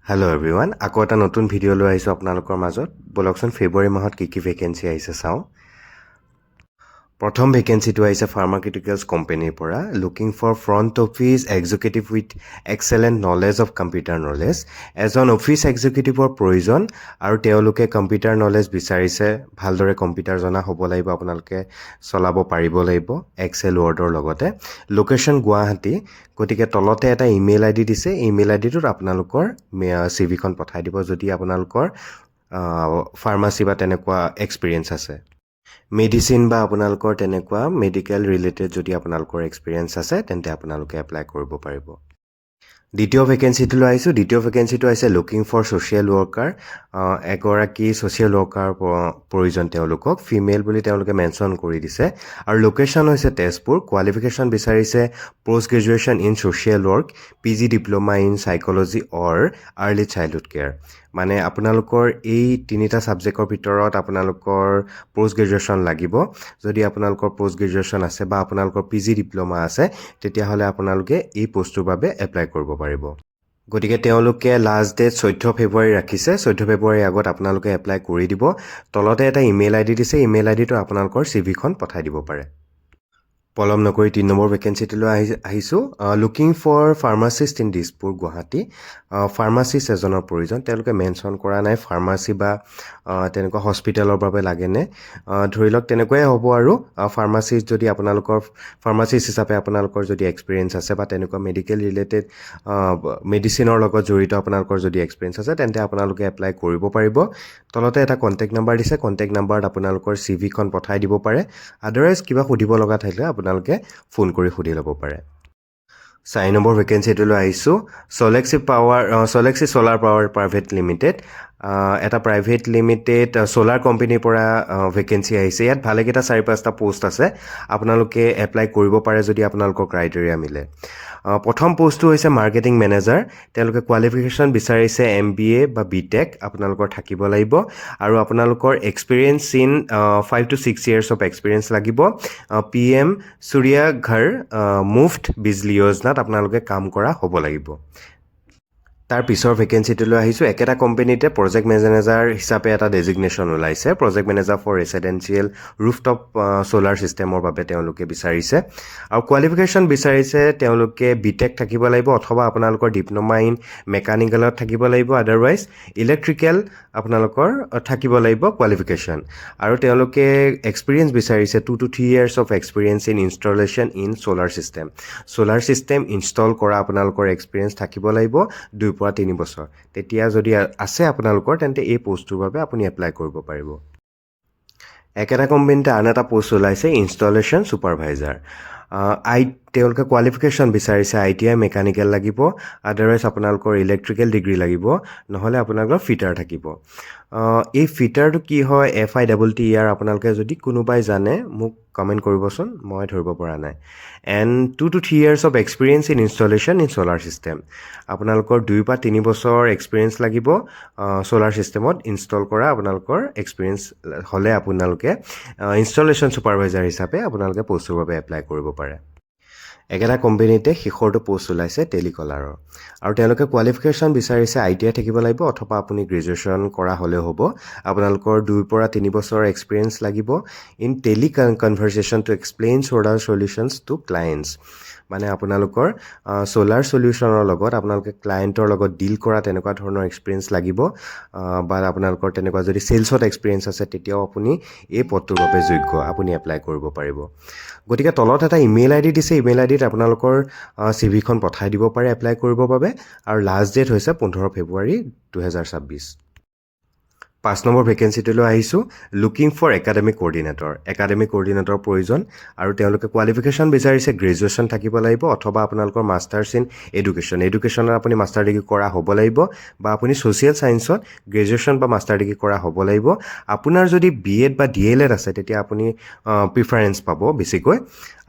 hello' everyone আকৌ এটা নতুন ভিডিঅ' লৈ আহিছোঁ আপোনালোকৰ মাজত ব'লকচোন ফেব্ৰুৱাৰী মাহত কি ভেকেঞ্চি আহিছে চাওঁ প্ৰথম ভেকেঞ্চিটো আহিছে ফাৰ্মাকিউটিকেলছ কোম্পানীৰ পৰা looking for front office executive with excellent knowledge of computer knowledge এজন অফিচ এক্সিকিউটিভৰ প্ৰয়োজন আৰু তেওঁলোকে কম্পিউটাৰ নলেজ বিচাৰিছে ভালদৰে কম্পিউটাৰ জনা হ'ব লাগিব আপোনালোকে চলাব পাৰিব লাগিব এক্সেল ৱৰ্ডৰ লগতে লোকেশ্যন গুৱাহাটী গতিকে তলতে এটা ইমেইল আই ডি দিছে ইমেইল আই ডিটোত আপোনালোকৰ চিভিখন পঠাই দিব যদি আপোনালোকৰ ফাৰ্মাচী বা তেনেকুৱা এক্সপিৰিয়েঞ্চ আছে মেডিচিন বা আপোনালোকৰ তেনেকুৱা মেডিকেল ৰিলেটেড যদি আপোনালোকৰ এক্সপিৰিয়েঞ্চ আছে তেন্তে আপোনালোকে এপ্লাই কৰিব পাৰিব দ্বিতীয় ভেকেঞ্চিটোলৈ আহিছোঁ দ্বিতীয় ভেকেঞ্চিটো আহিছে লুকিং ফৰ ছ'চিয়েল ৱৰ্কাৰ এগৰাকী ছ'চিয়েল ৱৰ্কাৰ প্ৰয়োজন তেওঁলোকক ফিমেল বুলি তেওঁলোকে মেনশ্যন কৰি দিছে আৰু লোকেশ্যন হৈছে তেজপুৰ কোৱালিফিকেশ্যন বিচাৰিছে post graduation in social work PG diploma in psychology or early childhood care মানে আপোনালোকৰ এই তিনিটা ছাবজেক্টৰ ভিতৰত আপোনালোকৰ পষ্ট গ্ৰেজুৱেশ্যন লাগিব যদি আপোনালোকৰ পষ্ট গ্ৰেজুৱেশ্যন আছে বা আপোনালোকৰ PG ডিপ্ল'মা আছে তেতিয়াহ'লে আপোনালোকে এই পষ্টটোৰ বাবে এপ্লাই কৰিব পাৰিব গতিকে তেওঁলোকে লাষ্ট ডেট 14 ফেব্ৰুৱাৰী ৰাখিছে 14 ফেব্ৰুৱাৰীৰ আগত আপোনালোকে এপ্লাই কৰি দিব তলতে এটা ইমেইল আই ডি দিছে ইমেইল আই ডিটো আপোনালোকৰ চিভিখন পঠাই দিব পাৰে পলম নকৰি 3 নম্বৰ ভেকেঞ্চিটোলৈ আহিছোঁ looking for pharmacist in Dispur Guwahati pharmacist এজনৰ প্ৰয়োজন তেওঁলোকে মেনশ্যন কৰা নাই ফাৰ্মাচী বা তেনেকুৱা হস্পিটেলৰ বাবে লাগেনে ধৰি লওক তেনেকুৱাই হ'ব আৰু ফাৰ্মাচিষ্ট যদি আপোনালোকৰ ফাৰ্মাচিষ্ট হিচাপে আপোনালোকৰ যদি এক্সপিৰিয়েঞ্চ আছে বা তেনেকুৱা মেডিকেল ৰিলেটেড মেডিচিনৰ লগত জড়িত আপোনালোকৰ যদি এক্সপিৰিয়েঞ্চ আছে তেন্তে আপোনালোকে এপ্লাই কৰিব পাৰিব তলতে এটা কণ্টেক্ট নাম্বাৰ দিছে কণ্টেক্ট নাম্বাৰত আপোনালোকৰ চিভিখন পঠাই দিব পাৰে আদাৰৱাইজ কিবা সুধিব লগা থাকিলে আপোনালোকে ফোন কৰি সুধি ল'ব পাৰে 4 নম্বৰ ভেকেঞ্চিটোলৈ আহিছোঁ চলেক্সি ছ'লাৰ পাৱাৰ প্ৰাইভেট লিমিটেড এটা প্ৰাইভেট লিমিটেড ছ'লাৰ কোম্পানীৰ পৰা ভেকেঞ্চি আহিছে ইয়াত ভালেকেইটা 4-5টা পোষ্ট আছে আপোনালোকে এপ্লাই কৰিব পাৰে যদি আপোনালোকৰ ক্ৰাইটেৰিয়া মিলে প্ৰথম পোষ্টটো হৈছে মাৰ্কেটিং মেনেজাৰ তেওঁলোকে কোৱালিফিকেশ্যন বিচাৰিছে MBA বা BTech আপোনালোকৰ থাকিব লাগিব আৰু আপোনালোকৰ experience in 5 to 6 years of experience লাগিব PM সূৰ্যা ঘৰ মুফ্ত বিজলী যোজনাত আপোনালোকে কাম কৰা হ'ব লাগিব তাৰ পিছৰ ভেকেঞ্চিটোলৈ আহিছোঁ একেটা কোম্পানীতে প্ৰজেক্ট মেনেজাৰ হিচাপে এটা ডেজিগনেশ্যন ওলাইছে project manager for residential rooftop solar ছিষ্টেমৰ বাবে তেওঁলোকে বিচাৰিছে আৰু কোৱালিফিকেশ্যন বিচাৰিছে তেওঁলোকে BTech থাকিব লাগিব অথবা আপোনালোকৰ ডিপ্ল'মা ইন মেকানিকেলত থাকিব লাগিব আদাৰৱাইজ ইলেক্ট্ৰিকেল আপোনালোকৰ থাকিব লাগিব কোৱালিফিকেশ্যন আৰু তেওঁলোকে এক্সপিৰিয়েঞ্চ বিচাৰিছে 2 to 3 years of experience in installation in solar system install কৰা আপোনালোকৰ এক্সপিৰিয়েঞ্চ থাকিব লাগিব 2 পৰা 3 বছৰ তেতিয়া যদি আছে আপোনালোকৰ তেন্তে এই পোষ্টটোৰ বাবে আপুনি এপ্লাই কৰিব পাৰিব একেটা কোম্পানীতে আন এটা পোষ্ট ওলাইছে ইনষ্টলেশ্যন ছুপাৰভাইজাৰ তেওঁলোকে কোৱালিফিকেশ্যন বিচাৰিছে ITI মেকানিকেল লাগিব আদাৰৱাইজ আপোনালোকৰ ইলেক্ট্ৰিকেল ডিগ্ৰী লাগিব নহ'লে আপোনালোকৰ ফিটাৰ থাকিব এই ফিটাৰটো কি হয় FITTER আপোনালোকে যদি কোনোবাই জানে মোক কমেণ্ট কৰিবচোন মই ধৰিব পৰা নাই and 2 to 3 years of experience in installation in solar system আপোনালোকৰ 2 পৰা 3 বছৰ এক্সপিৰিয়েঞ্চ লাগিব ছ'লাৰ ছিষ্টেমত ইনষ্টল কৰা আপোনালোকৰ এক্সপিৰিয়েঞ্চ হ'লে আপোনালোকে ইনষ্টলেশ্যন ছুপাৰভাইজাৰ হিচাপে আপোনালোকে পোষ্টটোৰ বাবে এপ্লাই কৰিব পাৰে একেটা কোম্পানীতে শেষৰটো পোষ্ট ওলাইছে টেলিকলাৰৰ আৰু তেওঁলোকে কোৱালিফিকেশ্যন বিচাৰিছে ITI থাকিব লাগিব অথবা আপুনি গ্ৰেজুৱেশ্যন কৰা হ'লেও হ'ব আপোনালোকৰ 2 পৰা 3 বছৰ এক্সপিৰিয়েঞ্চ লাগিব in tele conversation to explain solar solutions to clients মানে আপোনালোকৰ ছ'লাৰ চলিউশ্যনৰ লগত আপোনালোকে ক্লায়েণ্টৰ লগত ডিল কৰা তেনেকুৱা ধৰণৰ এক্সপিৰিয়েঞ্চ লাগিব বা আপোনালোকৰ তেনেকুৱা যদি চেলছত এক্সপিৰিয়েঞ্চ আছে তেতিয়াও আপুনি এই পদটোৰ বাবে যোগ্য আপুনি এপ্লাই কৰিব পাৰিব গতিকে তলত এটা ইমেইল আই ডি দিছে ইমেইল আই ডিত আপোনালোকৰ চিভিখন পঠাই দিব পাৰে এপ্লাই কৰিবৰ বাবে আৰু লাষ্ট ডেট হৈছে 15 ফেব্ৰুৱাৰী 2026 5 নম্বৰ ভেকেঞ্চিটোলৈ আহিছোঁ লুকিং ফৰ একাডেমিক কৰ্ডিনেটৰ প্ৰয়োজন আৰু তেওঁলোকে কোৱালিফিকেশ্যন বিচাৰিছে গ্ৰেজুৱেশ্যন থাকিব লাগিব অথবা আপোনালোকৰ মাষ্টাৰ্ছ ইন এডুকেশ্যনত আপুনি মাষ্টাৰ ডিগ্ৰী কৰা হ'ব লাগিব বা আপুনি ছ'চিয়েল ছায়েন্সত গ্ৰেজুৱেশ্যন বা মাষ্টাৰ ডিগ্ৰী কৰা হ'ব লাগিব আপোনাৰ যদি BEd বা DLEd আছে তেতিয়া আপুনি প্ৰিফাৰেঞ্চ পাব বেছিকৈ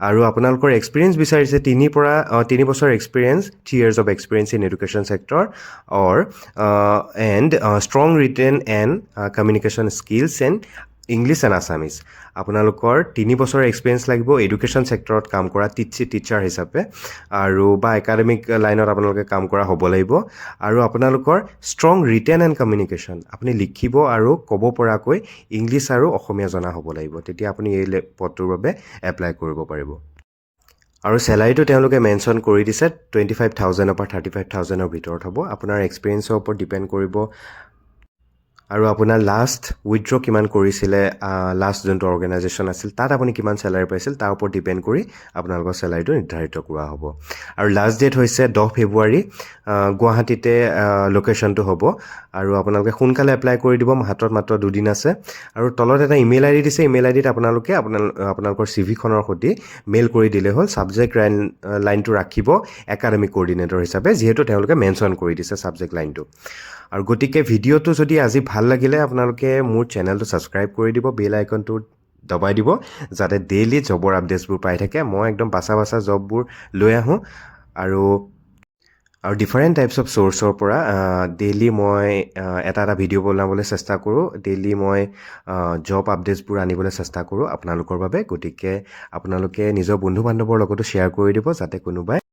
আৰু আপোনালোকৰ এক্সপিৰিয়েঞ্চ বিচাৰিছে 3 বছৰ experience 3 years of experience in education sector or and strong written and communication skills and English and Assamese আপোনালোকৰ 3 বছৰৰ এক্সপিৰিয়েঞ্চ লাগিব এডুকেশ্যন ছেক্টৰত কাম কৰা টিচাৰ হিচাপে আৰু বা একাডেমিক লাইনত আপোনালোকে কাম কৰা হ'ব লাগিব আৰু আপোনালোকৰ ষ্ট্ৰং ৰিটেন এণ্ড কমিউনিকেশ্যন আপুনি লিখিব আৰু ক'ব পৰাকৈ ইংলিছ আৰু অসমীয়া জনা হ'ব লাগিব তেতিয়া আপুনি এই পদটোৰ বাবে এপ্লাই কৰিব পাৰিব আৰু চেলাৰীটো তেওঁলোকে মেনশ্যন কৰি দিছে 25,000 পৰা 35,000ৰ ভিতৰত হ'ব আপোনাৰ এক্সপিৰিয়েঞ্চৰ ওপৰত ডিপেণ্ড কৰিব আৰু আপোনাৰ লাষ্ট উইথড্ৰ কিমান কৰিছিলে লাষ্ট যোনটো অৰ্গেনাইজেশ্যন আছিল তাত আপুনি কিমান চেলাৰী পাইছিল তাৰ ওপৰত ডিপেণ্ড কৰি আপোনালোকৰ চেলাৰীটো নিৰ্ধাৰিত কৰা হ'ব আৰু লাষ্ট ডেট হৈছে 10 ফেব্ৰুৱাৰী গুৱাহাটীতে লোকেশ্যনটো হ'ব আৰু আপোনালোকে সোনকালে এপ্লাই কৰি দিব হাতত মাত্ৰ 2 দিন আছে আৰু তলত এটা ইমেইল আইডি দিছে ইমেইল আইডিত আপোনালোকে আপোনালোকৰ চিভিখনৰ সৈতে মেইল কৰি দিলে হ'ল ছাবজেক্ট লাইনটো ৰাখিব একাডেমিক কোঅৰ্ডিনেটৰ হিচাপে যিহেতু তেওঁলোকে মেনশ্যন কৰি দিছে ছাবজেক্ট লাইনটো আৰু গতিকে ভিডিঅ'টো যদি আজি ভাল লাগিলে আপোনালোকে মোৰ চেনেলটো ছাবস্ক্ৰাইব কৰি দিব বেল আইকনটো দবাই দিব যাতে ডেইলি জবৰ আপডেটছবোৰ পাই থাকে মই একদম বাছা জববোৰ লৈ আহোঁ আৰু ডিফাৰেণ্ট টাইপছ অফ চ'ৰ্চৰ পৰা ডেইলি মই এটা ভিডিঅ' বনাবলৈ চেষ্টা কৰোঁ ডেইলি মই জব আপডেটছবোৰ আনিবলৈ চেষ্টা কৰোঁ আপোনালোকৰ বাবে গতিকে আপোনালোকে নিজৰ বন্ধু বান্ধৱৰ লগতো শ্বেয়াৰ কৰি দিব যাতে কোনোবাই